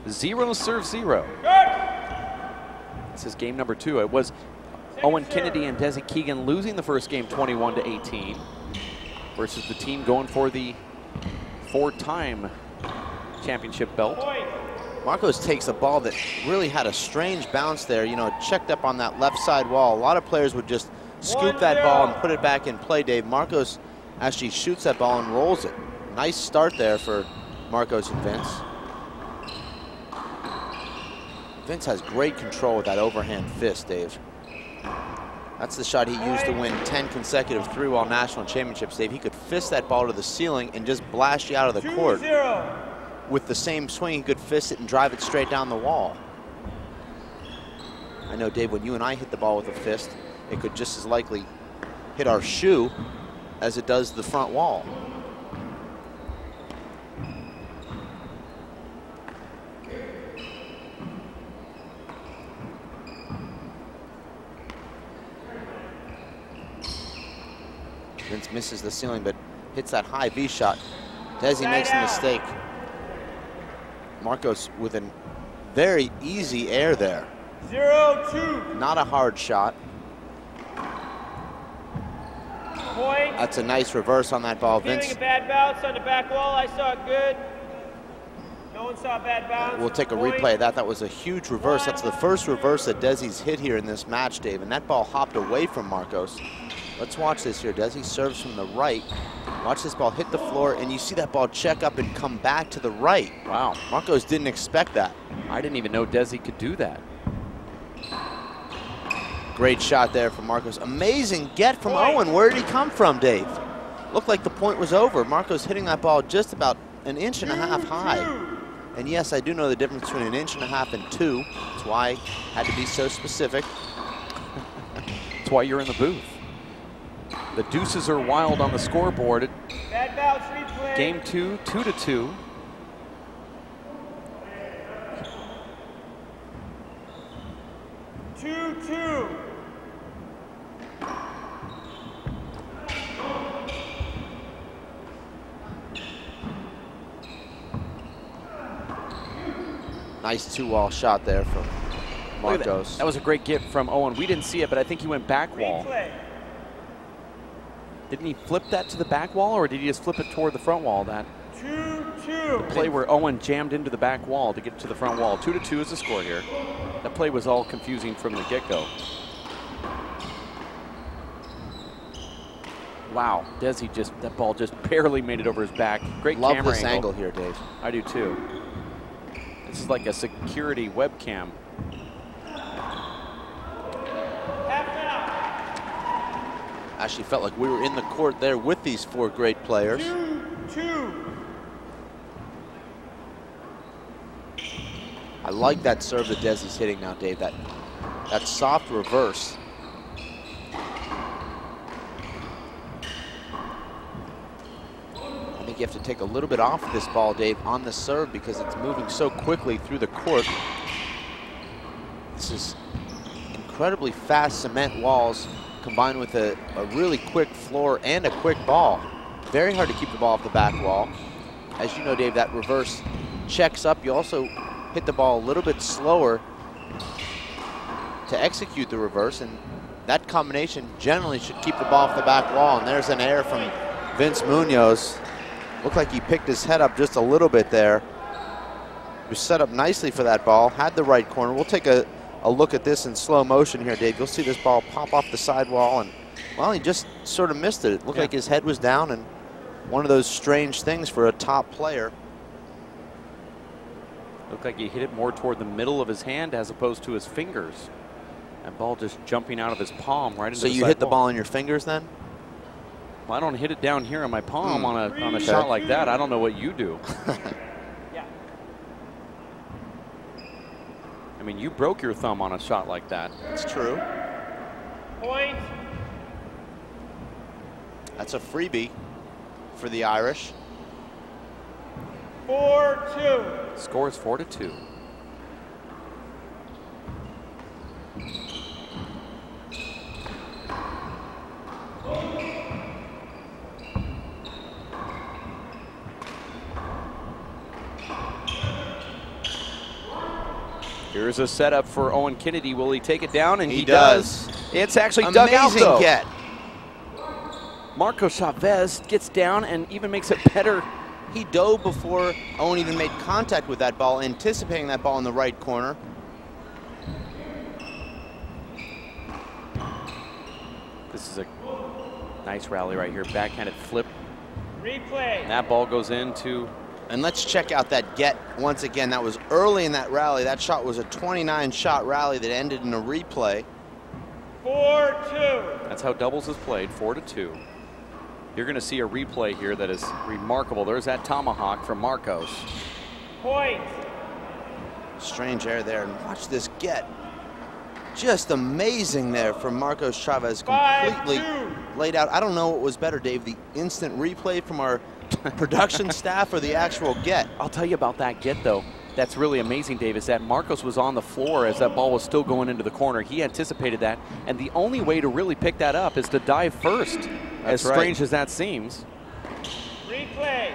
0-0. This is game number 2. It was Owen Kennedy and Desi Keegan losing the first game 21-18 versus the team going for the 4-time championship belt. Marcos takes a ball that really had a strange bounce there. You know, it checked up on that left side wall. A lot of players would just scoop that ball and put it back in play, Dave. Marcos actually shoots that ball and rolls it. Nice start there for Marcos and Vince. Vince has great control with that overhand fist, Dave. That's the shot he used to win 10 consecutive 3-wall national championships, Dave. He could fist that ball to the ceiling and just blast you out of the court. With the same swing, he could fist it and drive it straight down the wall. I know, Dave, when you and I hit the ball with a fist, it could just as likely hit our shoe as it does the front wall. Vince misses the ceiling, but hits that high V shot. Desi makes a mistake. Marcos with a very easy air there. 0-2. Not a hard shot. Point. That's a nice reverse on that ball, Feeling Vince. a bad bounce on the back wall. I saw it good. No one saw a bad bounce. We'll take a Point. replay of that. That was a huge reverse. That's the first reverse that Desi's hit here in this match, Dave, and that ball hopped away from Marcos. Let's watch this here. Desi serves from the right. Watch this ball hit the floor, and you see that ball check up and come back to the right. Wow. Marcos didn't expect that. I didn't even know Desi could do that. Great shot there from Marcos. Amazing get from Owen. Where did he come from, Dave? Looked like the point was over. Marcos hitting that ball just about 1.5 inches high. And yes, I do know the difference between 1.5 inches and 2. That's why I had to be so specific. That's why you're in the booth. The deuces are wild on the scoreboard. Bad bounce, replay. Game 2, 2-2. Nice 2-wall shot there from Marcos. That was a great get from Owen. We didn't see it, but I think he went back wall. Replay. Didn't he flip that to the back wall, or did he just flip it toward the front wall? That 2-2. play where Owen jammed into the back wall to get to the front wall. 2-2 is the score here. That play was all confusing from the get-go. Wow, Desi that ball just barely made it over his back. Great Love camera this angle here, Dave. I do too. This is like a security webcam. Actually felt like we were in the court there with these 4 great players. 2-2. I like that serve that Desi's hitting now, Dave. That soft reverse. I think you have to take a little bit off this ball, Dave, on the serve because it's moving so quickly through the court. This is incredibly fast cement walls combined with a really quick floor and a quick ball. Very hard to keep the ball off the back wall. As you know, Dave, that reverse checks up. You also hit the ball a little bit slower to execute the reverse, and that combination generally should keep the ball off the back wall. And there's an error from Vince Munoz. Looked like he picked his head up just a little bit there. He was set up nicely for that ball, had the right corner. We'll take a look at this in slow motion here, Dave. You'll see this ball pop off the sidewall, and, well, he just sort of missed it. It looked like his head was down, and one of those strange things for a top player. Looked like he hit it more toward the middle of his hand as opposed to his fingers. That ball just jumping out of his palm right into the So you side hit the wall. ball in your fingers then? Well, I don't hit it down here on my palm on a shot like that. I don't know what you do. Yeah. I mean, you broke your thumb on a shot like that. It's true. Point. That's a freebie for the Irish. 4-2. Score is 4-2. Here's a setup for Owen Kennedy. Will he take it down? And he does. It's actually dug out, Amazing though. get. Marco Chavez gets down and even makes it better. He dove before Owen even made contact with that ball, anticipating that ball in the right corner. This is a nice rally right here. Backhanded flip. Replay. And that ball goes into. And let's check out that get once again. That was early in that rally. That shot was a 29-shot rally that ended in a replay. 4-2. That's how doubles is played, 4-2. You're going to see a replay here that is remarkable. There's that tomahawk from Marcos. Point. Strange air there. And watch this get. Just amazing there from Marcos Chavez. Completely 5-2. laid out. I don't know what was better, Dave, the instant replay from our production staff or the actual get. I'll tell you about that get, though. That's really amazing, Dave, is that Marcos was on the floor as that ball was still going into the corner. He anticipated that, and the only way to really pick that up is to dive first, as strange as that seems. Replay.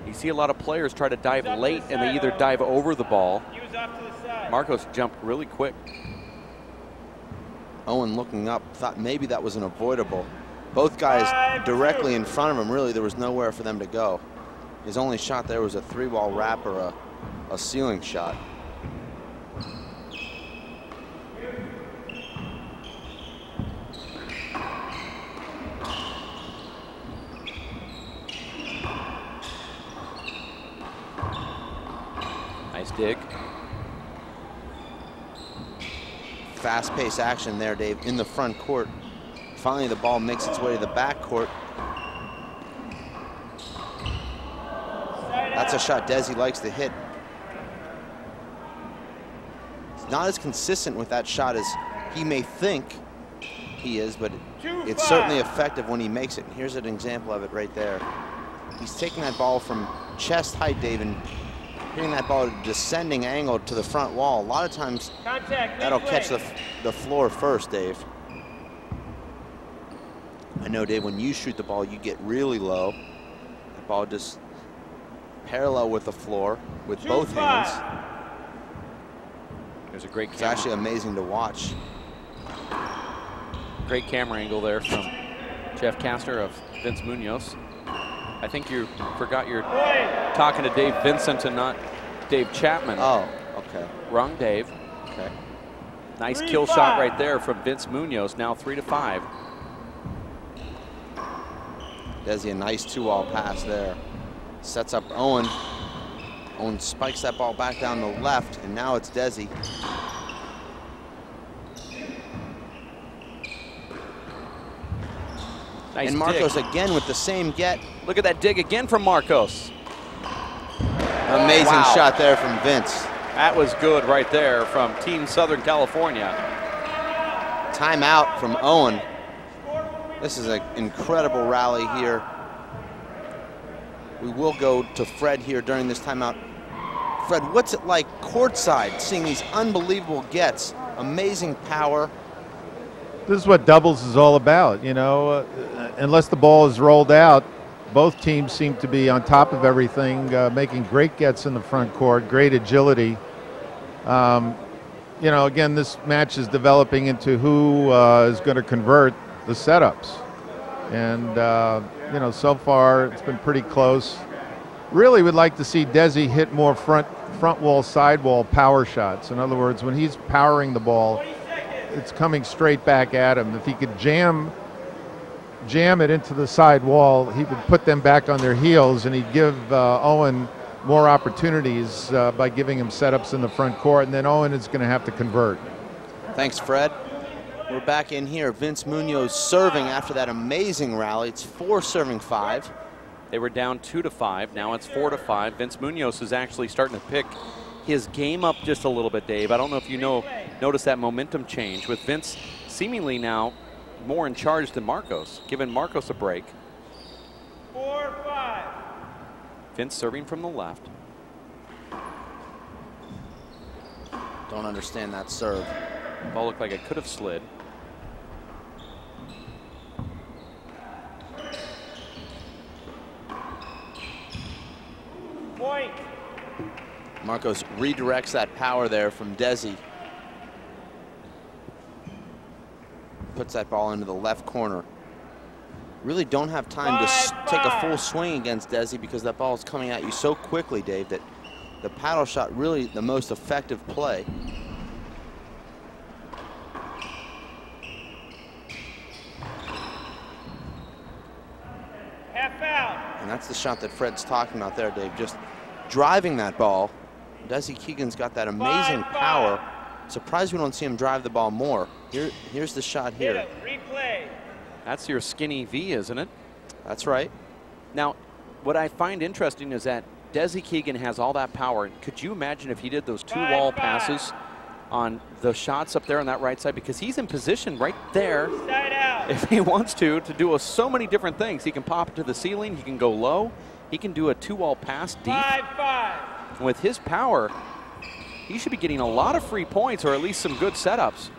You see a lot of players try to dive late, and they either dive over the ball. He was off to the side. Marcos jumped really quick. Owen looking up, thought maybe that was an avoidable. Both guys directly in front of him. Really, there was nowhere for them to go. His only shot there was a 3-wall wrap or a ceiling shot. Nice dig. Fast-paced action there, Dave, in the front court. Finally, the ball makes its way to the back court. That's a shot Desi likes to hit. He's not as consistent with that shot as he may think he is, but it's certainly effective when he makes it. And here's an example of it right there. He's taking that ball from chest height, Dave, and hitting that ball at a descending angle to the front wall. A lot of times that'll catch the floor first, Dave. I know, Dave, when you shoot the ball, you get really low. The ball just parallel with the floor with both hands. There's a great camera. It's actually amazing to watch. Great camera angle there from Jeff Castor of Vince Munoz. I think you forgot you're talking to Dave Vincent and not Dave Chapman. Oh, okay. Wrong Dave. Okay. Nice kill shot right there from Vince Munoz, now 3-5. Desi, a nice 2-wall pass there. Sets up Owen. Owen spikes that ball back down the left, and now it's Desi. Nice and Marcos dig. again with the same get. Look at that dig again from Marcos. Amazing shot there from Vince. That was good right there from Team Southern California. Timeout from Owen. This is an incredible rally here. We will go to Fred here during this timeout. Fred, what's it like courtside, seeing these unbelievable gets? Amazing power. This is what doubles is all about, you know. Unless the ball is rolled out, both teams seem to be on top of everything, making great gets in the front court, great agility. You know, again, this match is developing into who is going to convert the setups. And, you know, so far it's been pretty close. Really would like to see Desi hit more front wall, side wall power shots. In other words, when he's powering the ball, it's coming straight back at him. If he could jam it into the side wall, he would put them back on their heels, and he'd give Owen more opportunities by giving him setups in the front court, and then Owen is going to have to convert. Thanks, Fred. We're back in here. Vince Munoz serving after that amazing rally. It's 4-5. They were down 2-5. Now it's 4-5. Vince Munoz is actually starting to pick his game up just a little bit, Dave. I don't know if you notice that momentum change with Vince seemingly now more in charge than Marcos, giving Marcos a break. 4-5. Vince serving from the left. Don't understand that serve. Ball looked like it could have slid. Point. Marcos redirects that power there from Desi. Puts that ball into the left corner. Really don't have time to take a full swing against Desi because that ball is coming at you so quickly, Dave, that the paddle shot really the most effective play. Half out. And that's the shot that Fred's talking about there, Dave. Just driving that ball. Desi Keegan's got that amazing power. Surprised we don't see him drive the ball more. Here's the shot here. Hit it. Replay. That's your skinny V, isn't it? That's right. Now, what I find interesting is that Desi Keegan has all that power. Could you imagine if he did those 2 wall passes on the shots up there on that right side? Because he's in position right there, Side out. if he wants to do so many different things. He can pop it to the ceiling. He can go low. He can do a 2 wall pass deep. 5-5. And with his power, he should be getting a lot of free points or at least some good setups.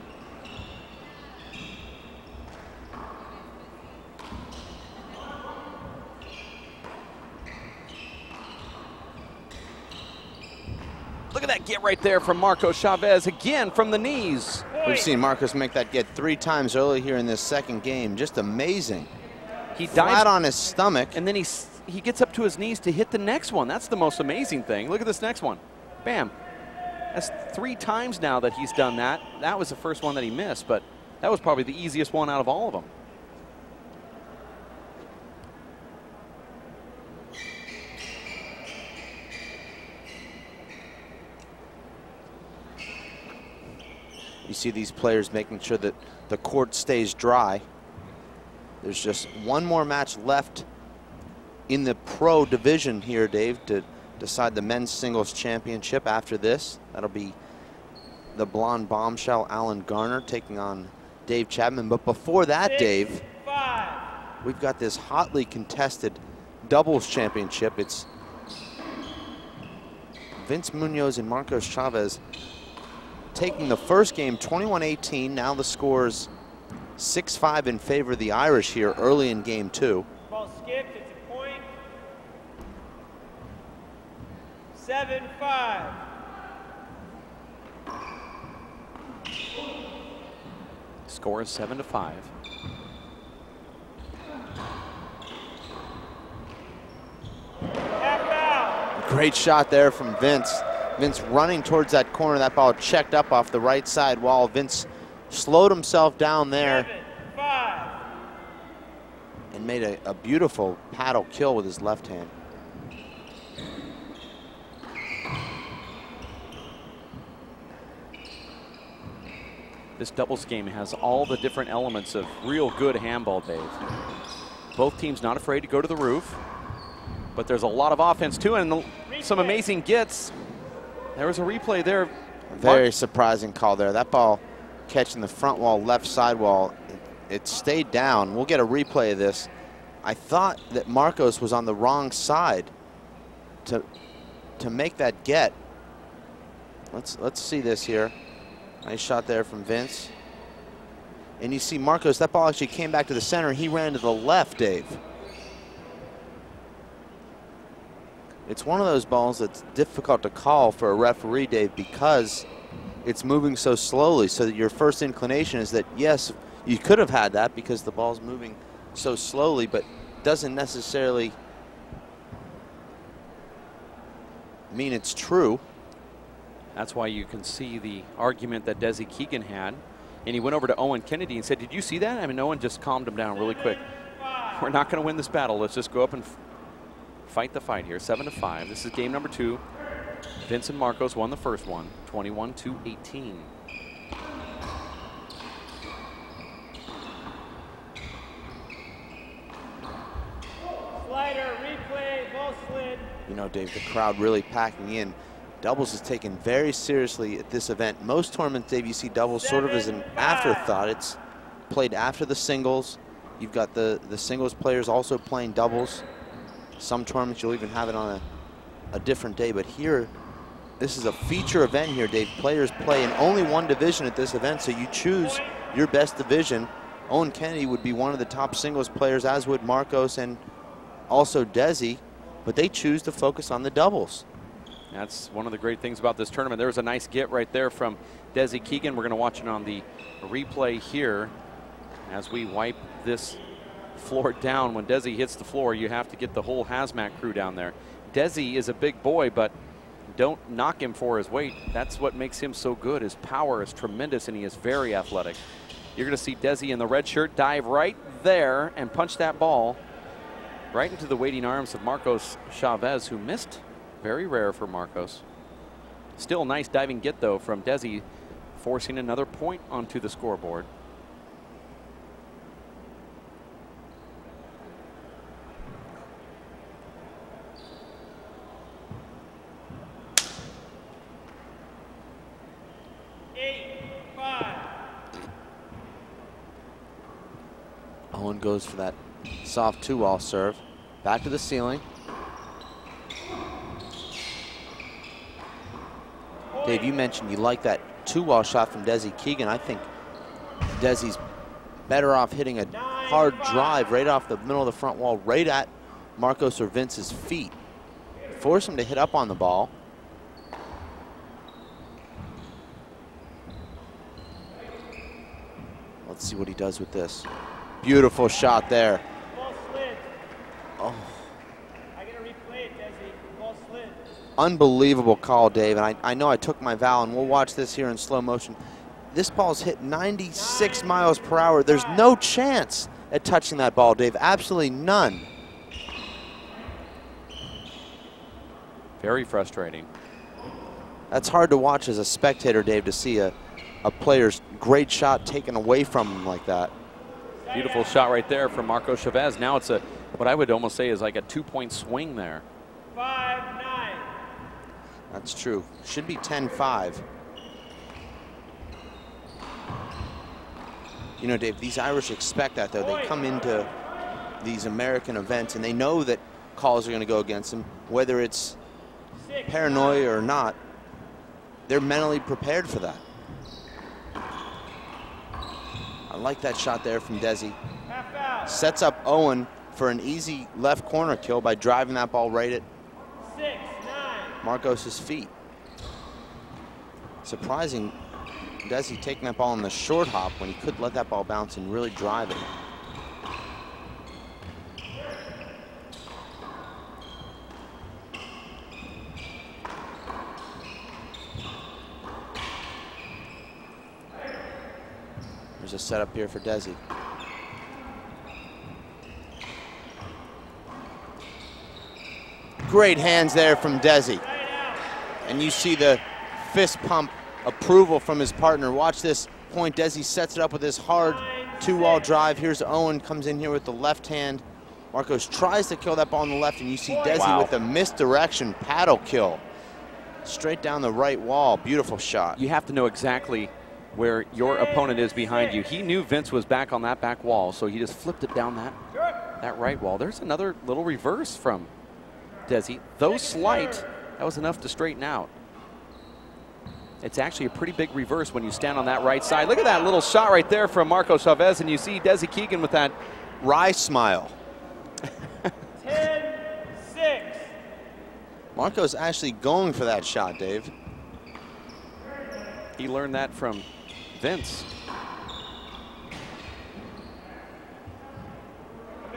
Look at that get right there from Marcos Chavez, again from the knees. We've seen Marcos make that get 3 times early here in this second game. Just amazing. He dives flat on his stomach. and then he gets up to his knees to hit the next one. That's the most amazing thing. Look at this next one. Bam. That's 3 times now that he's done that. That was the first one that he missed, but that was probably the easiest one out of all of them. You see these players making sure that the court stays dry. There's just one more match left in the pro division here, Dave, to decide the men's singles championship. After this, that'll be the blonde bombshell Alan Garner taking on Dave Chapman. But before that, Dave, 5. we've got this hotly contested doubles championship. It's Vince Munoz and Marcos Chavez taking the first game 21-18. Now the score's 6-5 in favor of the Irish here early in game 2. Ball skipped. It's a point. 7-5. Score is 7-5. Half out. Great shot there from Vince. Vince running towards that corner. That ball checked up off the right side wall. Vince slowed himself down there 7-5. and made a beautiful paddle kill with his left hand. This doubles game has all the different elements of real good handball, Dave. Both teams not afraid to go to the roof, but there's a lot of offense too, and some amazing gets. There was a replay there. Very surprising call there. That ball catching the front wall, left side wall. It stayed down. We'll get a replay of this. I thought that Marcos was on the wrong side to make that get. Let's see this here. Nice shot there from Vince. And you see Marcos, that ball actually came back to the center. He ran to the left, Dave. It's one of those balls that's difficult to call for a referee, Dave, because it's moving so slowly. So that your first inclination is that, yes, you could have had that because the ball's moving so slowly, but doesn't necessarily mean it's true. That's why you can see the argument that Desi Keegan had. And he went over to Owen Kennedy and said, did you see that? I mean, Owen just calmed him down really quick. We're not going to win this battle. Let's just go up and fight the fight here. 7-5. This is game number 2. Vince and Marcos won the first one, 21-18. Slider, replay, ball slid. You know, Dave, the crowd really packing in. Doubles is taken very seriously at this event. Most tournaments, Dave, you see doubles sort of as an afterthought. It's played after the singles. You've got the singles players also playing doubles. Some tournaments you'll even have it on a different day, but here, this is a feature event here, Dave. Players play in only one division at this event, so you choose your best division. Owen Kennedy would be one of the top singles players, as would Marcos and also Desi, but they choose to focus on the doubles. That's one of the great things about this tournament. There was a nice get right there from Sgusoh Keegan. We're going to watch it on the replay here as we wipe this floor down. When Sgusoh hits the floor, you have to get the whole hazmat crew down there. Sgusoh is a big boy, but don't knock him for his weight. That's what makes him so good. His power is tremendous, and he is very athletic. You're going to see Sgusoh in the red shirt dive right there and punch that ball right into the waiting arms of Marcos Chavez, who missed. Very rare for Marcos. Still nice diving get, though, from Sgusoh, forcing another point onto the scoreboard. Owen goes for that soft 2-wall serve. Back to the ceiling. Dave, you mentioned you like that 2-wall shot from Sgusoh Keegan. I think Sgusoh's better off hitting a hard drive right off the middle of the front wall, right at Marcos or Vince's feet. Force him to hit up on the ball. Let's see what he does with this. Beautiful shot there. Ball slid. Oh. I gotta replay it, Sgusoh. Ball slid. Unbelievable call, Dave. And I know I took my foul, and we'll watch this here in slow motion. This ball's hit 96 miles per hour. There's no chance at touching that ball, Dave. Absolutely none. Very frustrating. That's hard to watch as a spectator, Dave, to see a player's great shot taken away from him like that. Beautiful shot right there from Marco Chavez. Now it's what I would almost say is like a 2-point swing there. 5-9. That's true. Should be 10-5. You know, Dave, these Irish expect that, though. They come into these American events and they know that calls are going to go against them, whether it's paranoia or not. They're mentally prepared for that. I like that shot there from Sgusoh. Sets up Owen for an easy left corner kill by driving that ball right at Marcos's feet. Surprising, Sgusoh taking that ball in the short hop when he could let that ball bounce and really drive it. There's a setup here for Sgusoh. Great hands there from Sgusoh. And you see the fist pump approval from his partner. Watch this point. Sgusoh sets it up with his hard 2-wall drive. Here's Owen, comes in here with the left hand. Marcos tries to kill that ball on the left, and you see Sgusoh with a misdirection paddle kill. Straight down the right wall. Beautiful shot. You have to know exactly where your opponent is behind you. He knew Vince was back on that back wall, so he just flipped it down that right wall. There's another little reverse from Sgusoh. Though slight, that was enough to straighten out. It's actually a pretty big reverse when you stand on that right side. Look at that little shot right there from Marco Chavez, and you see Sgusoh Keegan with that wry smile. 10-6. Marco's actually going for that shot, Dave. He learned that from Vince.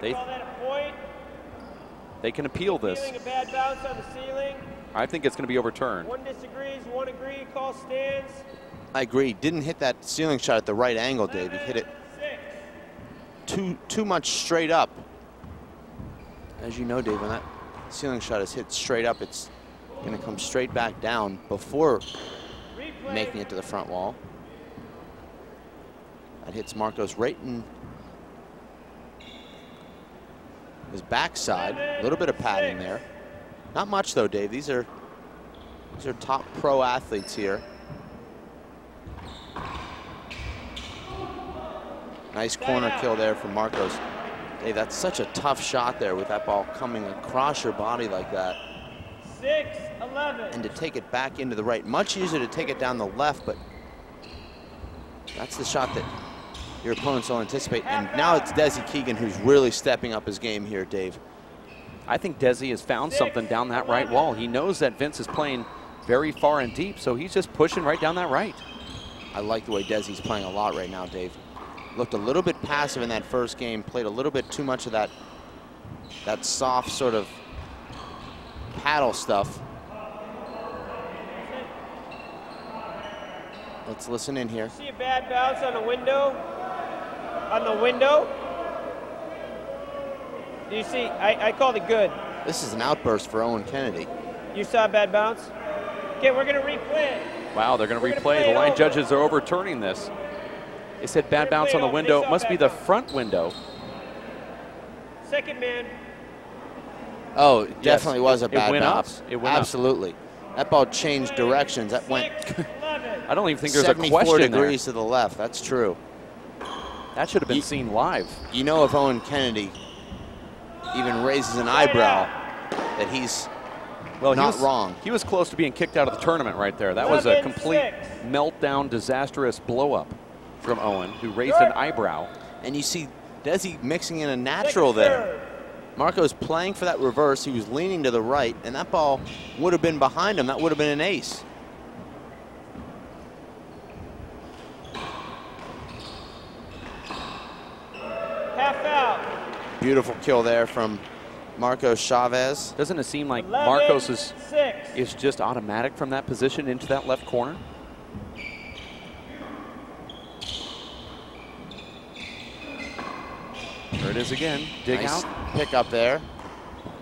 They can appeal this. A bad bounce on the ceiling. I think it's going to be overturned. One disagrees, one agrees, call stands. I agree. Didn't hit that ceiling shot at the right angle, Dave. He hit it too much straight up. As you know, Dave, when that ceiling shot is hit straight up, it's going to come straight back down before making it to the front wall. That hits Marcos right in his backside. A little bit of padding there. Not much though, Dave. These are top pro athletes here. Nice corner kill there from Marcos. Dave, that's such a tough shot there with that ball coming across your body like that. 6-11. And to take it back into the right. Much easier to take it down the left, but that's the shot that your opponents don't anticipate. And now it's Sgusoh Keegan who's really stepping up his game here, Dave. I think Desi has found something down that right wall. He knows that Vince is playing very far and deep, so he's just pushing right down that right. I like the way Desi's playing a lot right now, Dave. Looked a little bit passive in that first game, played a little bit too much of that soft sort of paddle stuff. Let's listen in here. See a bad bounce on the window? On the window? Do you see? I called it good. This is an outburst for Owen Kennedy. You saw a bad bounce? Okay, we're going to replay it. Wow, they're going to replay. The line judges are overturning this. They said bad bounce on the window. It must be the front window. Second man. Oh, it definitely was a bad went bounce. Up. It went Absolutely. Up. That ball changed directions. That went I don't even think there's a 74 question degrees there. to the left. That's true. That should have been seen live. You know, if Owen Kennedy even raises an eyebrow, that he's not wrong. He was close to being kicked out of the tournament right there. That was a complete meltdown, disastrous blow-up from Owen, who raised an eyebrow. And you see Desi mixing in a natural there. Marco's playing for that reverse. He was leaning to the right, and that ball would have been behind him. That would have been an ace. Half out. Beautiful kill there from Marcos Chavez. Doesn't it seem like 11, Marcos 6. is just automatic from that position into that left corner? There it is again. Dig Nice out. pick up there.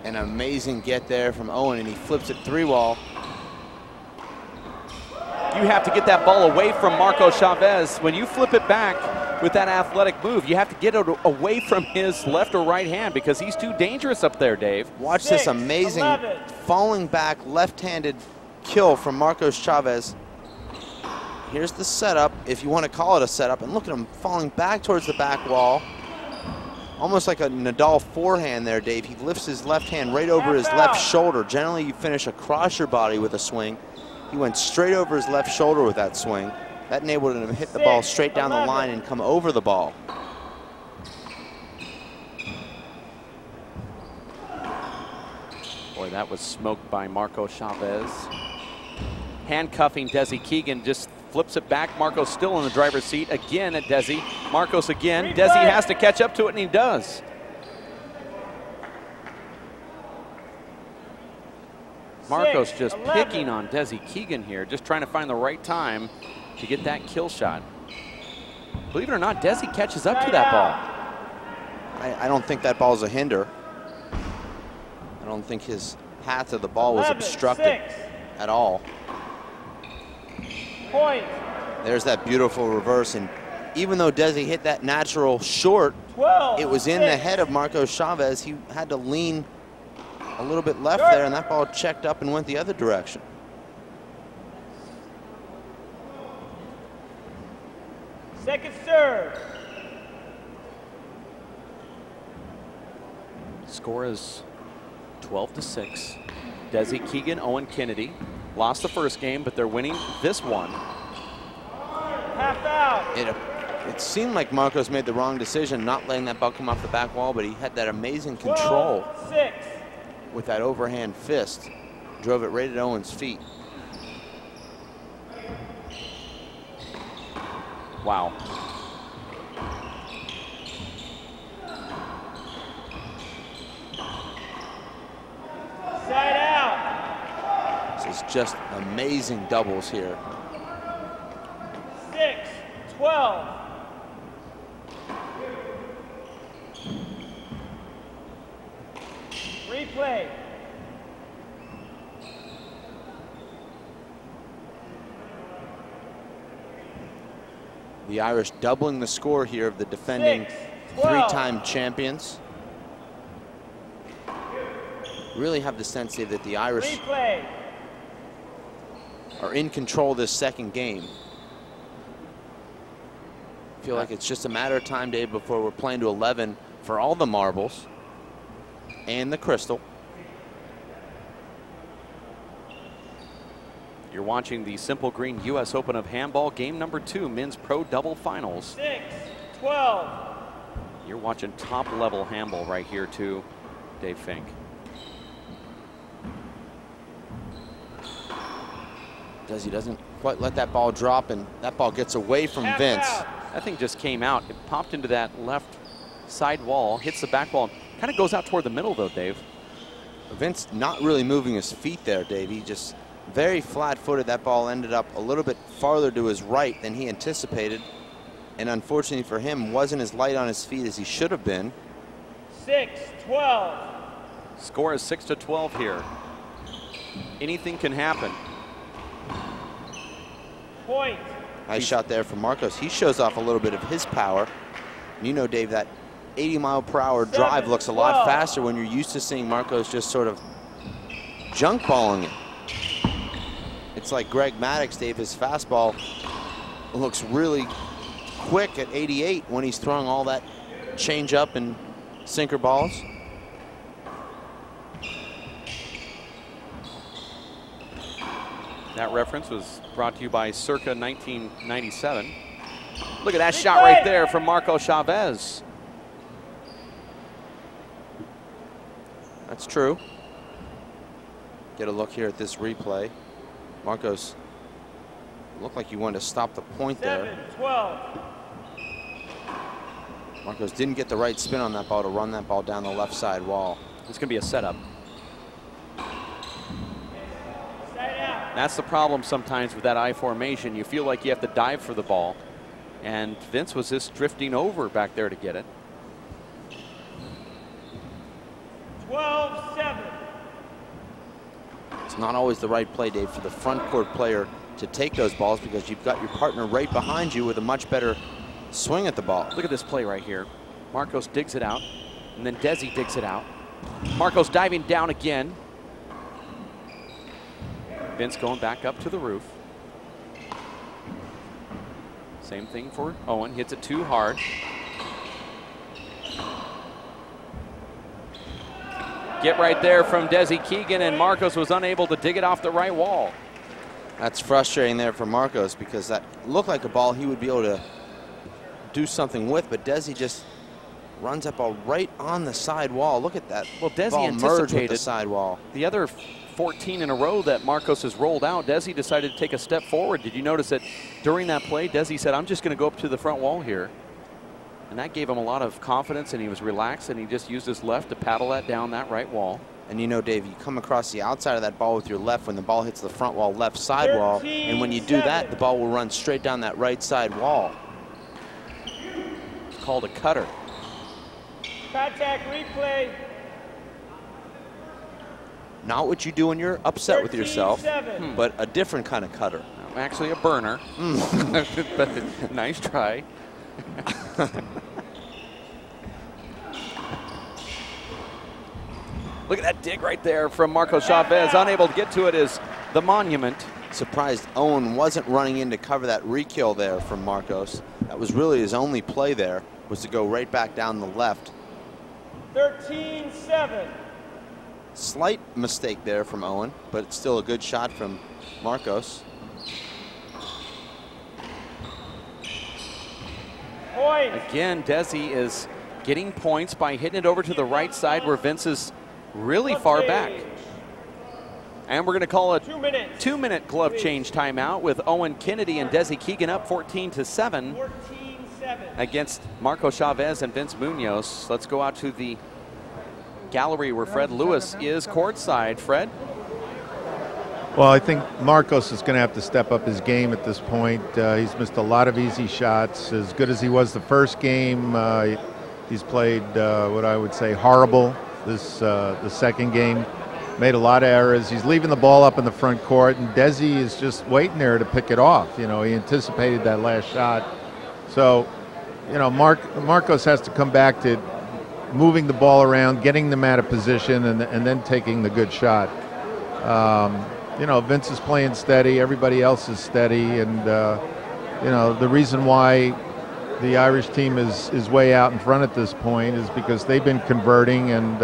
An amazing get there from Owen, and he flips it 3-wall. You have to get that ball away from Marco Chavez. When you flip it back with that athletic move, you have to get it away from his left or right hand because he's too dangerous up there, Dave. Watch this amazing falling back left-handed kill from Marcos Chavez. Here's the setup, if you want to call it a setup, and look at him falling back towards the back wall. Almost like a Nadal forehand there, Dave. He lifts his left hand right over his left shoulder. Generally, you finish across your body with a swing. He went straight over his left shoulder with that swing. That enabled him to hit the ball straight down the line and come over the ball. Boy, that was smoked by Marco Chavez. Handcuffing Desi Keegan, just flips it back. Marco's still in the driver's seat again at Desi. Marcos again. Desi has to catch up to it, and he does. Marcos just picking on Desi Keegan here, just trying to find the right time to get that kill shot. Believe it or not, Desi catches up to that ball. I don't think that ball is a hinder. I don't think his path to the ball was obstructed at all. Point. There's that beautiful reverse, and even though Desi hit that natural short, 12, it was in the head of Marcos Chavez. He had to lean a little bit left there, and that ball checked up and went the other direction. Second serve. Score is 12-6. Desi Keegan, Owen Kennedy. Lost the first game, but they're winning this one. Half out. It seemed like Marcos made the wrong decision not letting that ball come off the back wall, but he had that amazing control 12-6. with that overhand fist. Drove it right at Owen's feet. Wow. Side out. This is just amazing doubles here. 6-12. Replay. The Irish doubling the score here of the defending 6-12. three-time champions. Really have the sense here that the Irish Replay. are in control of this second game. Feel like it's just a matter of time, Dave, before we're playing to 11 for all the marbles and the crystal. You're watching the Simple Green U.S. Open of Handball, game number 2, men's pro double finals. 6-12. You're watching top level handball right here too, Dave Fink. Desi doesn't quite let that ball drop, and that ball gets away from Vince. That thing just came out. It popped into that left side wall, hits the back wall, kind of goes out toward the middle though, Dave. Vince not really moving his feet there, Dave. He just very flat-footed. That ball ended up a little bit farther to his right than he anticipated. And unfortunately for him, wasn't as light on his feet as he should have been. 6-12. Score is 6-12 here. Anything can happen. Point. Nice shot there from Marcos. He shows off a little bit of his power. And you know, Dave, that 80-mile-per-hour drive looks a lot faster when you're used to seeing Marcos just sort of junk balling it. It's like Greg Maddux, Dave, his fastball looks really quick at 88 when he's throwing all that change-up and sinker balls. That reference was brought to you by circa 1997. Look at that shot right there from Marco Chavez. That's true. Get a look here at this replay. Marcos looked like he wanted to stop the point there. 7-12. Marcos didn't get the right spin on that ball to run that ball down the left side wall. It's going to be a setup. That's the problem sometimes with that I formation. You feel like you have to dive for the ball. And Vince was just drifting over back there to get it. 12-7. It's not always the right play, Dave, for the front court player to take those balls because you've got your partner right behind you with a much better swing at the ball. Look at this play right here. Marcos digs it out, and then Desi digs it out. Marcos diving down again. Vince going back up to the roof. Same thing for Owen. Hits it too hard. Get right there from Desi Keegan, and Marcos was unable to dig it off the right wall. That's frustrating there for Marcos because that looked like a ball he would be able to do something with, but Desi just runs that ball right on the side wall. Look at that. Well, Desi ball merged anticipated with the side wall. The other 14 in a row that Marcos has rolled out, Desi decided to take a step forward. Did you notice that during that play, Desi said, I'm just going to go up to the front wall here. And that gave him a lot of confidence, and he was relaxed, and he just used his left to paddle that down that right wall. And you know, Dave, you come across the outside of that ball with your left when the ball hits the front wall, left side wall. And when you do that, the ball will run straight down that right side wall. It's called a cutter. Contact replay. Not what you do when you're upset with yourself, but a different kind of cutter. Actually a burner. But nice try. Look at that dig right there from Marco Chavez. Unable to get to it is the monument. Surprised Owen wasn't running in to cover that re-kill there from Marcos. That was really his only play there, was to go right back down the left. 13-7. Slight mistake there from Owen, but it's still a good shot from Marcos. Point. Again, Desi is getting points by hitting it over to the right side where Vince is really far back. And we're going to call a 2-minute glove change timeout with Owen Kennedy and Desi Keegan up 14-7 against Marco Chavez and Vince Munoz. Let's go out to the gallery where Fred Lewis is courtside. Fred? Well, I think Marcos is going to have to step up his game at this point. He's missed a lot of easy shots. As good as he was the first game, he's played what I would say horrible the second game. Made a lot of errors. He's leaving the ball up in the front court, and Desi is just waiting there to pick it off. You know, he anticipated that last shot. So, you know, Marcos has to come back to moving the ball around, getting them out of position, and then taking the good shot. You know, Vince is playing steady. Everybody else is steady, and you know, the reason why the Irish team is way out in front at this point is because they've been converting and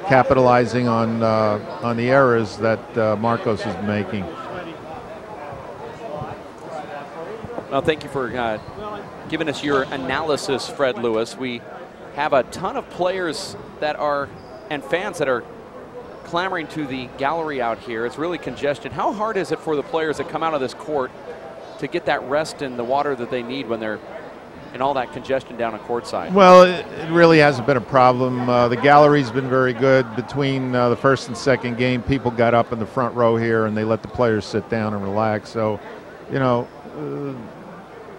capitalizing on the errors that Marcos is making. Well, thank you for giving us your analysis, Fred Lewis. We have a ton of players that are, and fans that are clamoring to the gallery out here. It's really congested. How hard is it for the players that come out of this court to get that rest in the water that they need when they're in all that congestion down on courtside? Well, it really hasn't been a problem. The gallery's been very good. Between the first and second game, people got up in the front row here and they let the players sit down and relax. So, you know,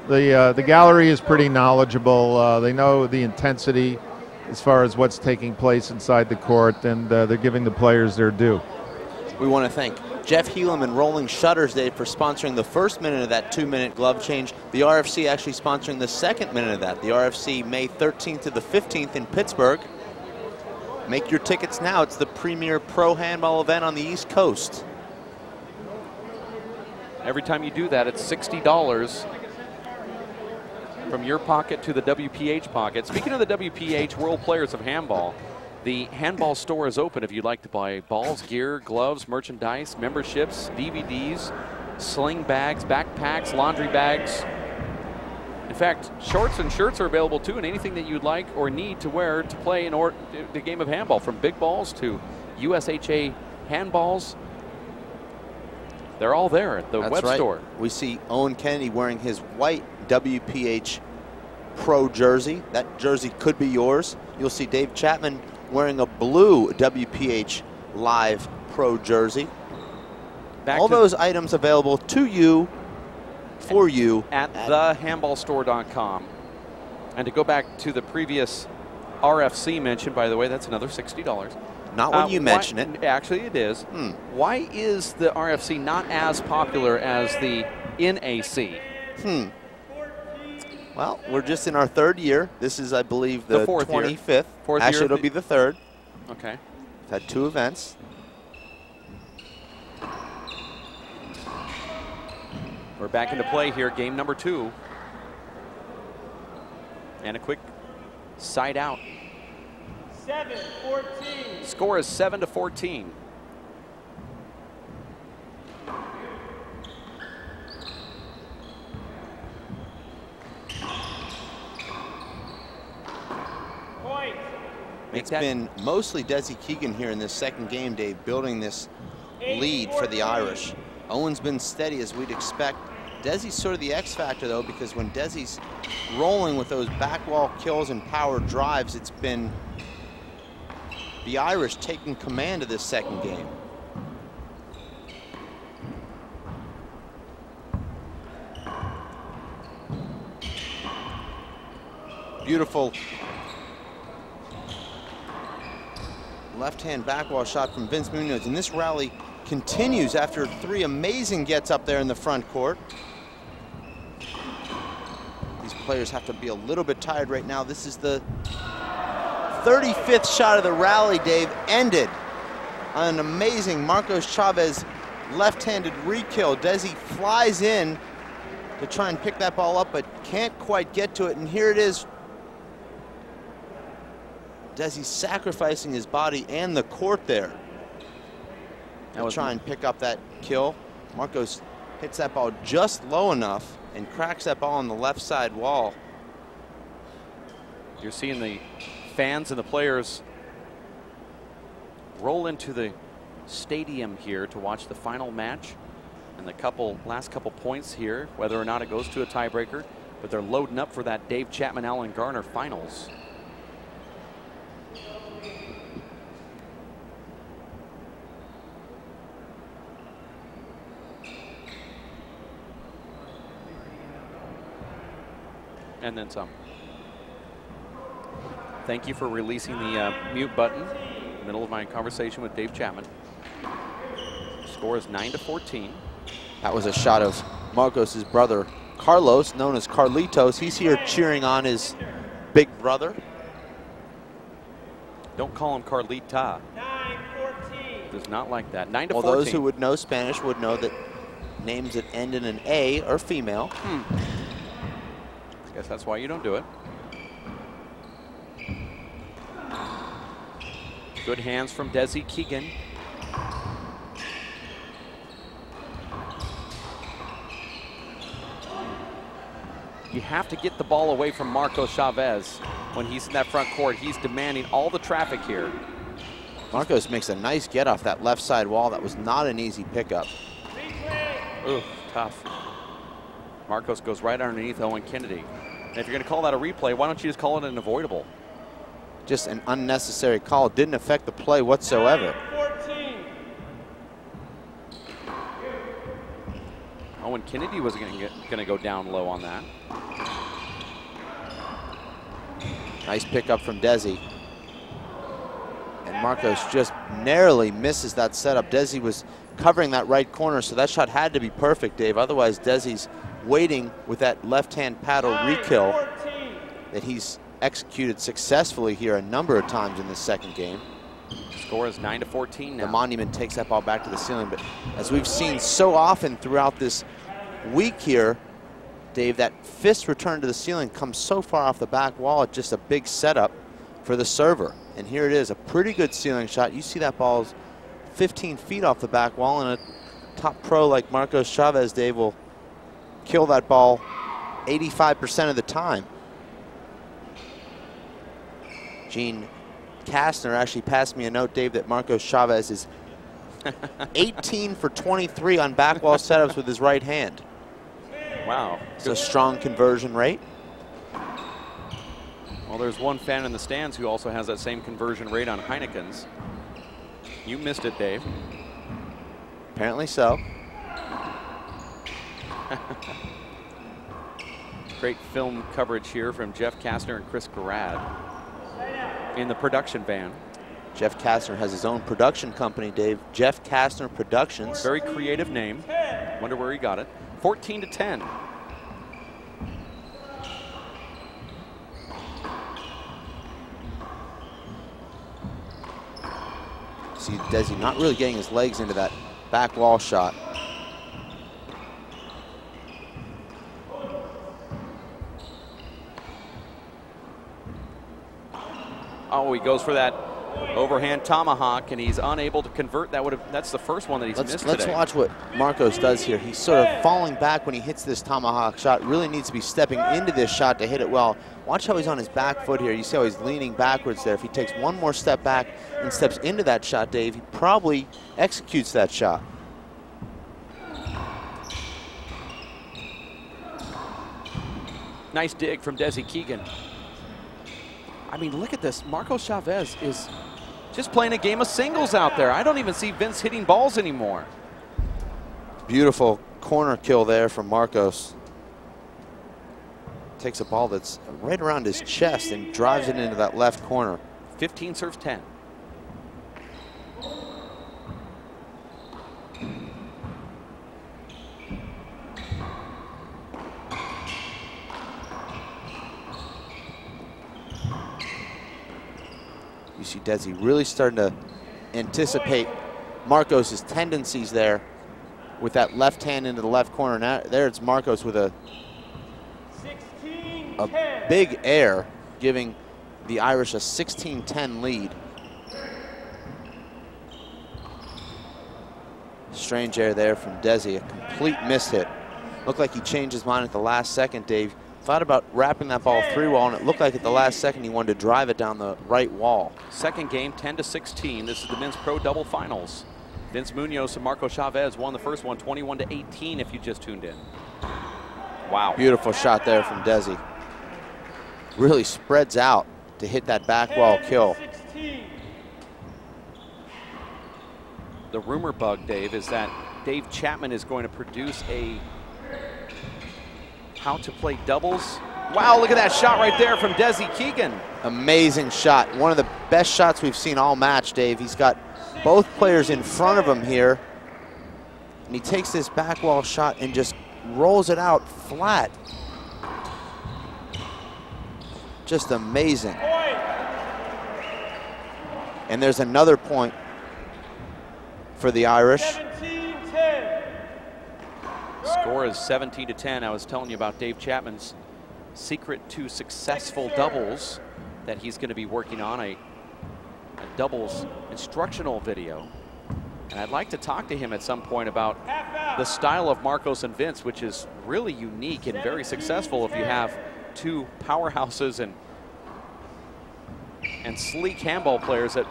the gallery is pretty knowledgeable. They know the intensity as far as what's taking place inside the court, and they're giving the players their due. We want to thank Jeff Helam and Rolling Shutters Day for sponsoring the first minute of that 2-minute glove change. The RFC actually sponsoring the second minute of that. The RFC May 13th to the 15th in Pittsburgh. Make your tickets now. It's the premier pro handball event on the East Coast. Every time you do that, it's $60 from your pocket to the WPH pocket. Speaking of the WPH World Players of Handball, the handball store is open if you'd like to buy balls, gear, gloves, merchandise, memberships, DVDs, sling bags, backpacks, laundry bags. In fact, shorts and shirts are available too, and anything that you'd like or need to wear to play in the game of handball, from big balls to USHA handballs. They're all there at the web store. We see Owen Kennedy wearing his white WPH Pro jersey. That jersey could be yours. You'll see Dave Chapman wearing a blue WPH Live Pro jersey. All those items available to you, for you. At thehandballstore.com. And to go back to the previous RFC mention, by the way, that's another $60. Not when you mention it. Actually, it is. Why is the RFC not as popular as the NAC? Well, we're just in our third year. This is, I believe, the 25th. Actually, it'll be the third. Okay. We've had 2 events. We're back into play here, game number 2. And a quick side out. 7-14. Score is 7-14. It's been mostly Desi Keegan here in this second game, Dave, building this lead for the Irish. Owen's been steady as we'd expect. Desi's sort of the X factor, though, because when Desi's rolling with those back wall kills and power drives, it's been the Irish taking command of this second game. Beautiful left-hand backwall shot from Vince Munoz, and this rally continues after 3 amazing gets up there in the front court. These players have to be a little bit tired right now. This is the 35th shot of the rally, Dave, ended on an amazing Marcos Chavez left-handed re-kill. Desi flies in to try and pick that ball up, but can't quite get to it, and here it is. Desi's sacrificing his body and the court there to try and pick up that kill. Marcos hits that ball just low enough and cracks that ball on the left side wall. You're seeing the fans and the players roll into the stadium here to watch the final match and the last couple points here, whether or not it goes to a tiebreaker, but they're loading up for that Dave Chapman Allen Garner finals. And then some. Thank you for releasing the mute button in the middle of my conversation with Dave Chapman. Score is 9-14. That was a shot of Marcos's brother, Carlos, known as Carlitos. He's here cheering on his big brother. Don't call him Carlita. 9-14. Does not like that. 9-14. Well, those who would know Spanish would know that names that end in an A are female. Guess that's why you don't do it. Good hands from Desi Keegan. You have to get the ball away from Marcos Chavez when he's in that front court. He's demanding all the traffic here. Marcos makes a nice get off that left side wall. That was not an easy pickup. Ooh, tough. Marcos goes right underneath Owen Kennedy. And if you're going to call that a replay, why don't you just call it an avoidable? Just an unnecessary call. Didn't affect the play whatsoever. 14. Owen Kennedy was going to go down low on that. Nice pickup from Desi. And Marcos just narrowly misses that setup. Desi was covering that right corner, so that shot had to be perfect, Dave. Otherwise, Desi's waiting with that left-hand paddle re-kill that he's executed successfully here a number of times in this second game. Score is 9-14 now. The Monument takes that ball back to the ceiling, but as we've seen so often throughout this week here, Dave, that fist return to the ceiling comes so far off the back wall, it's just a big setup for the server. And here it is, a pretty good ceiling shot. You see that ball is 15 feet off the back wall, and a top pro like Marcos Chavez, Dave, will kill that ball 85% of the time. Gene Kastner actually passed me a note, Dave, that Marcos Chavez is 18 for 23 on back wall setups with his right hand. Wow. It's a strong conversion rate. Well, there's one fan in the stands who also has that same conversion rate on Heineken's. You missed it, Dave. Apparently so. Great film coverage here from Jeff Kastner and Chris Garrad in the production van. Jeff Kastner has his own production company, Dave. Jeff Kastner Productions. Very creative name. Wonder where he got it. 14-10. See Desi not really getting his legs into that back wall shot. Oh, he goes for that overhand tomahawk, and he's unable to convert. That's the first one that he's missed Let's today. watch what Marcos does here. He's sort of falling back when he hits this tomahawk shot. Really needs to be stepping into this shot to hit it well. Watch how he's on his back foot here. You see how he's leaning backwards there. If he takes one more step back and steps into that shot, Dave, he probably executes that shot. Nice dig from Desi Keegan. I mean, look at this. Marcos Chavez is just playing a game of singles out there. I don't even see Vince hitting balls anymore. Beautiful corner kill there from Marcos. Takes a ball that's right around his chest and drives it into that left corner. 15 serves 10. You see Desi really starting to anticipate Marcos' tendencies there with that left hand into the left corner. Now there it's Marcos with a big air, giving the Irish a 16-10 lead. Strange air there from Desi, a complete miss hit. Looked like he changed his mind at the last second, Dave. Thought about wrapping that ball three wall, and it looked like at the last second he wanted to drive it down the right wall. Second game, 10-16. This is the men's pro double finals. Vince Munoz and Marcos Chavez won the first one, 21-18 if you just tuned in. Wow. Beautiful shot there from Desi. Really spreads out to hit that back wall kill. The rumor bug, Dave, is that Dave Chapman is going to produce a how to play doubles. Wow, look at that shot right there from Desi Keegan. Amazing shot. One of the best shots we've seen all match, Dave. He's got both players in front of him here. And he takes this back wall shot and just rolls it out flat. Just amazing. And there's another point for the Irish. 17-10. Score is 17-10. I was telling you about Dave Chapman's secret to successful doubles that he's going to be working on, a doubles instructional video. And I'd like to talk to him at some point about the style of Marcos and Vince, which is really unique and very successful if you have two powerhouses and sleek handball players that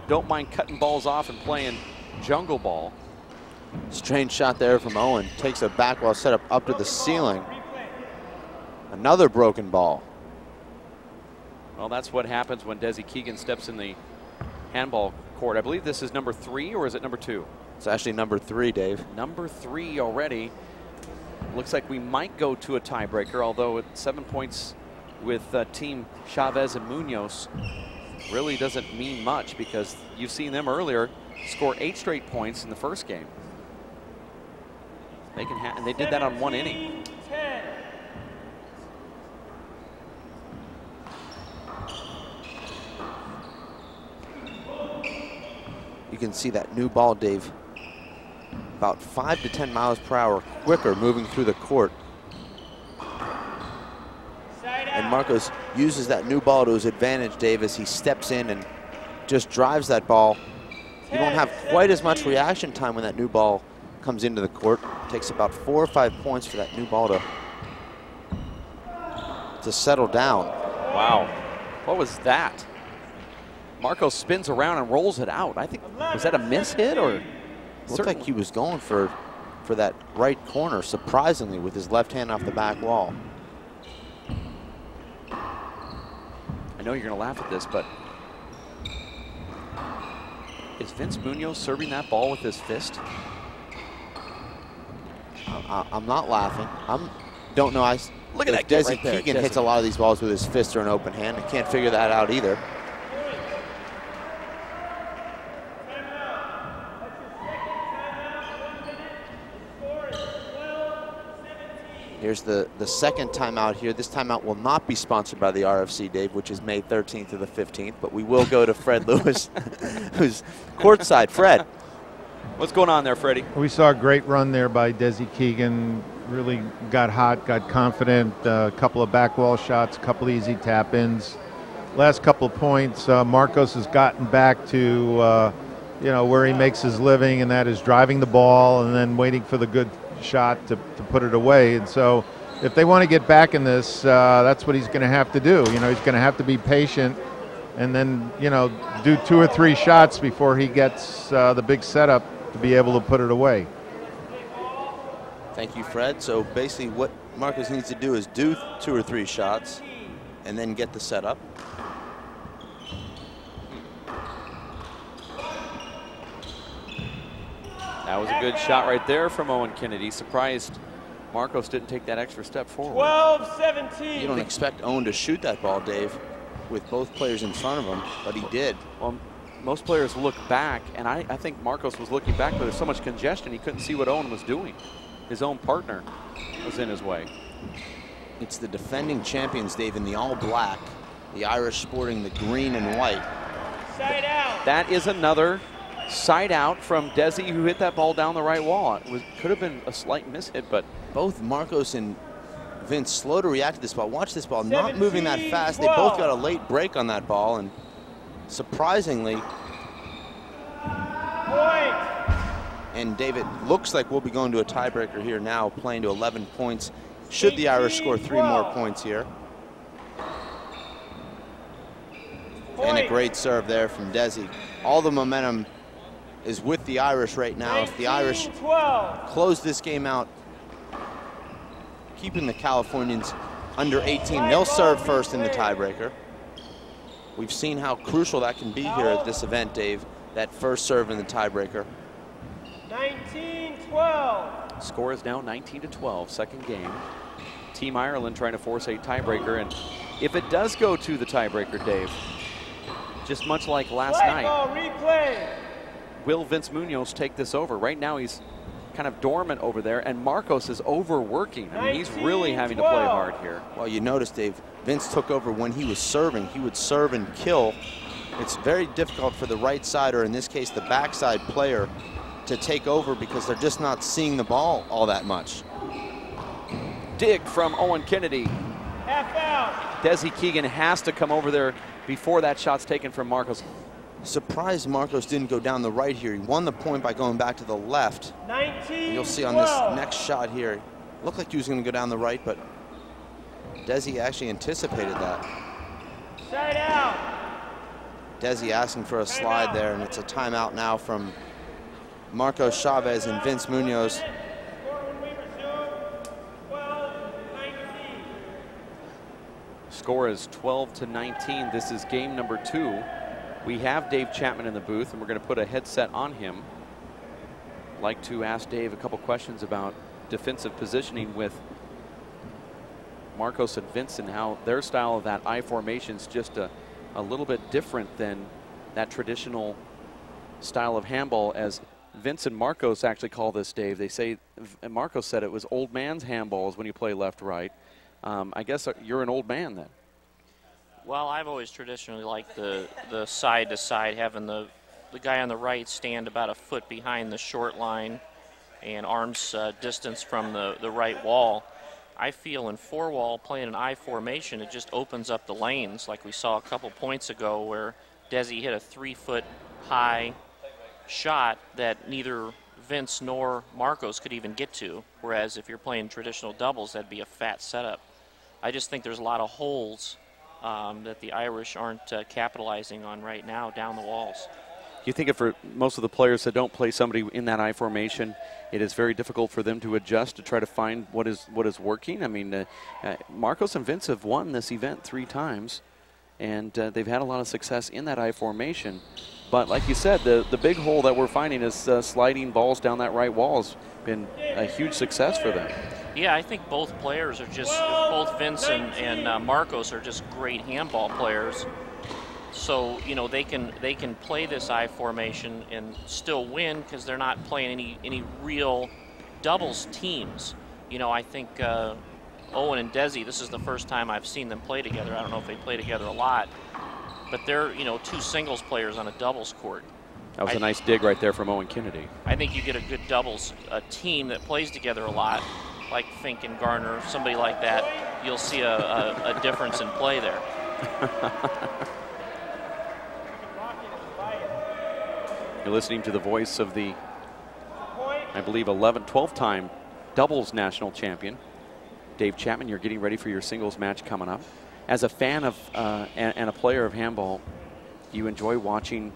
don't mind cutting balls off and playing jungle ball. Strange shot there from Owen. Takes a back wall setup up to the ceiling. Another broken ball. Well, that's what happens when Desi Keegan steps in the handball court. I believe this is number 3, or is it number 2? It's actually number 3, Dave. Number 3 already. Looks like we might go to a tiebreaker, although at 7 points with team Chavez and Munoz really doesn't mean much, because you've seen them earlier score 8 straight points in the first game. They can and they did that on 1 inning. 10. You can see that new ball, Dave, about 5 to 10 miles per hour quicker moving through the court. And Marcos uses that new ball to his advantage, Dave, as he steps in and just drives that ball. You don't have quite as much reaction time when that new ball comes into the court. It takes about 4 or 5 points for that new ball to settle down. Wow, what was that? Marcos spins around and rolls it out. I think, was that a miss hit, or? Looked like he was going for that right corner, surprisingly, with his left hand off the back wall. I know you're going to laugh at this, but is Vince Munoz serving that ball with his fist? I'm not laughing. Don't know. Look at that Desi right there, Keegan hits a lot of these balls with his fist or an open hand. I can't figure that out either. Here's the second timeout here. This timeout will not be sponsored by the RFC, Dave, which is May 13th to the 15th, but we will go to Fred Lewis, who's courtside. Fred. What's going on there, Freddie? We saw a great run there by Desi Keegan. Really got hot, got confident. A couple of back wall shots, a couple easy tap-ins. Last couple of points, Marcos has gotten back to where he makes his living, and that is driving the ball and then waiting for the good shot to put it away. And so if they want to get back in this, that's what he's going to have to do. He's going to have to be patient and then, do 2 or 3 shots before he gets the big setup to be able to put it away. Thank you, Fred. So basically what Marcos needs to do is do 2 or 3 shots and then get the setup. That was a good shot right there from Owen Kennedy. Surprised Marcos didn't take that extra step forward. 12-17. You don't expect Owen to shoot that ball, Dave, with both players in front of him, but he did. Well, most players look back, and I think Marcos was looking back, but there's so much congestion he couldn't see what Owen was doing. His own partner was in his way. It's the defending champions, Dave, in the all black, the Irish sporting the green and white. Side out. That is another side out from Desi, who hit that ball down the right wall. It could have been a slight miss hit, but both Marcos and Vince slow to react to this ball. Watch this ball, not moving that fast. They both got a late break on that ball, and surprisingly, Point. and David, looks like we'll be going to a tiebreaker here now, playing to 11 points. Should the Irish score 3 more points here. And a great serve there from Desi. All the momentum is with the Irish right now. If the Irish close this game out, keeping the Californians under 18, they'll serve first in the tiebreaker. We've seen how crucial that can be here at this event, Dave, that first serve in the tiebreaker. 19-12. score is now 19-12, second game. Team Ireland trying to force a tiebreaker, and if it does go to the tiebreaker, Dave, just much like last night, will Vince Munoz take this over? Right now he's kind of dormant over there, and Marcos is overworking. I mean, he's really having to play hard here. Well, you notice, Dave, Vince took over when he was serving. He would serve and kill. It's very difficult for the right side, or in this case, the backside player, to take over because they're just not seeing the ball all that much. Dig from Owen Kennedy. Half out. Desi Keegan has to come over there before that shot's taken from Marcos. Surprised Marcos didn't go down the right here. He won the point by going back to the left. 19-12. You'll see on this next shot here, looked like he was going to go down the right, but Desi actually anticipated that. Side out. Desi asking for a slide there, and it's a timeout now from Marcos Chavez and Vince Munoz. Score is 12-19. This is game number 2. We have Dave Chapman in the booth, and we're going to put a headset on him. I'd like to ask Dave a couple questions about defensive positioning with Marcos and Vince, and how their style of that I formation is just a little bit different than that traditional style of handball, as Vince and Marcos actually call this, Dave. They say, and Marcos said it was old man's handballs when you play left-right. I guess you're an old man then. Well, I've always traditionally liked the side-to-side, having the guy on the right stand about a foot behind the short line and arms distance from the right wall. I feel in 4-wall, playing an I formation, it just opens up the lanes, like we saw a couple points ago where Desi hit a 3-foot high shot that neither Vince nor Marcos could even get to, whereas if you're playing traditional doubles, that'd be a fat setup. I just think there's a lot of holes that the Irish aren't capitalizing on right now down the walls. You think if for most of the players that don't play somebody in that I formation, it is very difficult for them to adjust to try to find what is working? I mean, Marcos and Vince have won this event 3 times, and they've had a lot of success in that I formation. But like you said, the big hole that we're finding is sliding balls down that right wall has been a huge success for them. Yeah, I think both players are just, both Vince and Marcos are just great handball players. So, you know, they can play this I formation and still win because they're not playing any real doubles teams. You know, I think Owen and Desi, this is the first time I've seen them play together. I don't know if they play together a lot, but they're, you know, 2 singles players on a doubles court. That was a nice dig right there from Owen Kennedy. I think you get a good doubles team that plays together a lot, like Fink and Garner, somebody like that. You'll see a difference in play there. You're listening to the voice of the, I believe, 12-time doubles national champion, Dave Chapman. You're getting ready for your singles match coming up. As a fan of and a player of handball, do you enjoy watching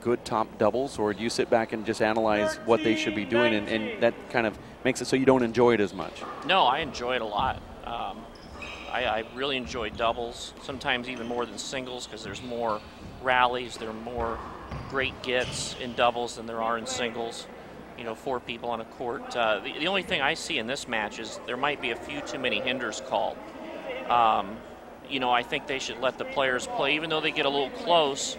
good top doubles, or do you sit back and just analyze what they should be doing, and that kind of makes it so you don't enjoy it as much? No, I enjoy it a lot. I really enjoy doubles, sometimes even more than singles, because there's more rallies, there are more great gets in doubles than there are in singles. You know, 4 people on a court. The only thing I see in this match is there might be a few too many hinders called. You know, I think they should let the players play, even though they get a little close.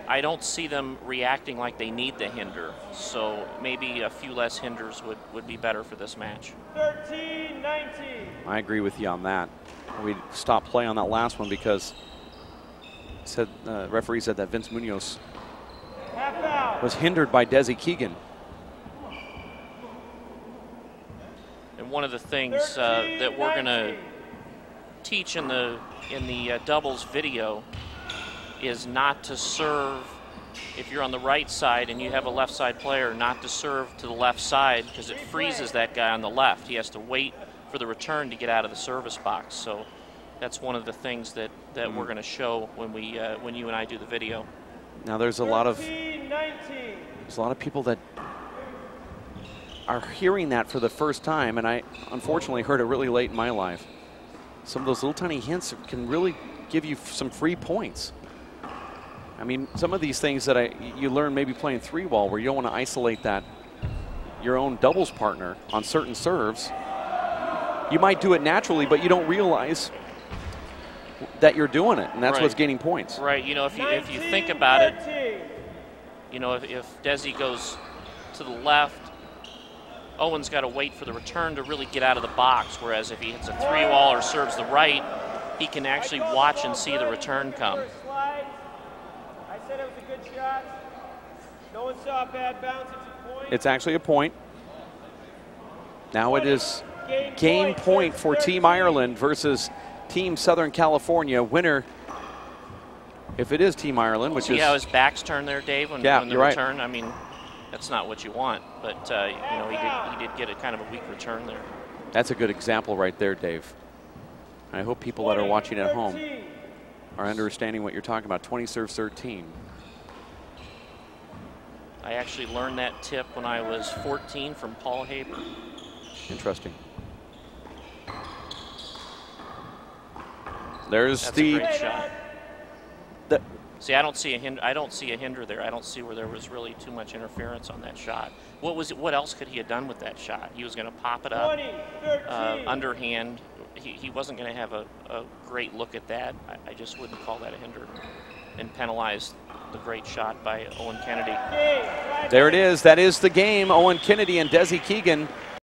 I don't see them reacting like they need the hinder. So maybe a few less hinders would be better for this match. 13-19. I agree with you on that. We stopped play on that last one because referee said that Vince Munoz was hindered by Desi Keegan. And one of the things that we're going to teach in the doubles video is not to serve, if you're on the right side and you have a left side player, not to serve to the left side, because it freezes that guy on the left. He has to wait for the return to get out of the service box. So that's one of the things that we're going to show when you and I do the video. Now there's a lot of people that are hearing that for the first time, and I unfortunately heard it really late in my life. Some of those little tiny hints can really give you some free points. I mean, some of these things that you learn maybe playing 3-wall, where you don't want to isolate your own doubles partner on certain serves. You might do it naturally, but you don't realize that you're doing it, and that's what's gaining points. Right. You know, if you think about it, you know, if Desi goes to the left, Owen's got to wait for the return to really get out of the box, whereas if he hits a 3-wall or serves the right, he can actually watch and see the return come. I said it was a good shot. No one saw a bad bounce. It's a point. It's actually a point. Now it is game point for Team Ireland versus Team Southern California. Winner, if it is Team Ireland, which is... See how his back's turned there, Dave, when yeah, the return? Right. I mean, that's not what you want, but you know, he did get a kind of a weak return there. That's a good example right there, Dave. I hope people that are watching at home are understanding what you're talking about. 20 serves 13. I actually learned that tip when I was 14 from Paul Haber. Interesting. There's That's the a great shot. the See, I don't see a hinder there. I don't see where there was really too much interference on that shot. What else could he have done with that shot? He was going to pop it up 20, 13. underhand. He wasn't going to have a great look at that. I just wouldn't call that a hinder and penalize the great shot by Owen Kennedy. there it is. That is the game. Owen Kennedy and Desi Keegan